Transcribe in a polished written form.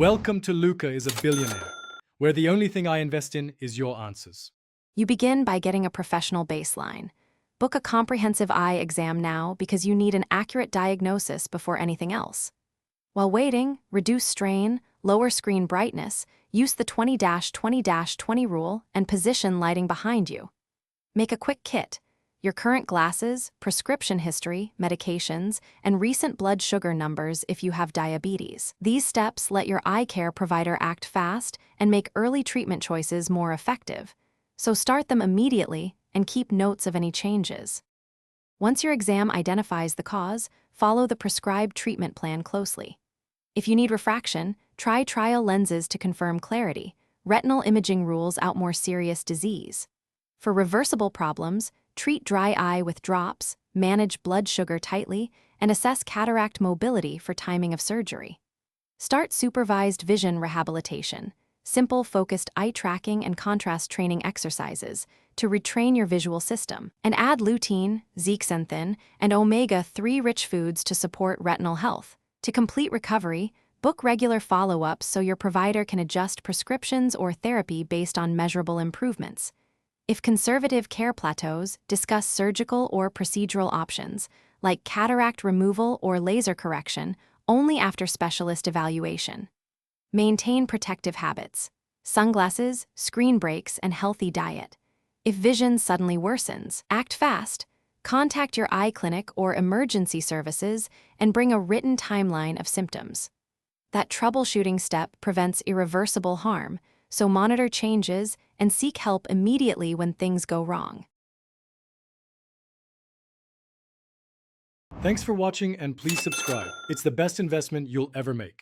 Welcome to Luca is a Billionaire, where the only thing I invest in is your answers. You begin by getting a professional baseline. Book a comprehensive eye exam now because you need an accurate diagnosis before anything else. While waiting, reduce strain, lower screen brightness, use the 20-20-20 rule, and position lighting behind you. Make a quick kit: your current glasses, prescription history, medications, and recent blood sugar numbers if you have diabetes. These steps let your eye care provider act fast and make early treatment choices more effective. So start them immediately and keep notes of any changes. Once your exam identifies the cause, follow the prescribed treatment plan closely. If you need refraction, try trial lenses to confirm clarity. Retinal imaging rules out more serious disease. For reversible problems, treat dry eye with drops, manage blood sugar tightly, and assess cataract mobility for timing of surgery. Start supervised vision rehabilitation, simple focused eye tracking and contrast training exercises to retrain your visual system, and add lutein, zeaxanthin, and omega-3 rich foods to support retinal health. To complete recovery, book regular follow-ups so your provider can adjust prescriptions or therapy based on measurable improvements. If conservative care plateaus, discuss surgical or procedural options, like cataract removal or laser correction, only after specialist evaluation. Maintain protective habits: sunglasses, screen breaks, and healthy diet. If vision suddenly worsens, act fast. Contact your eye clinic or emergency services and bring a written timeline of symptoms. That troubleshooting step prevents irreversible harm, so monitor changes and seek help immediately when things go wrong. Thanks for watching, and please subscribe. It's the best investment you'll ever make.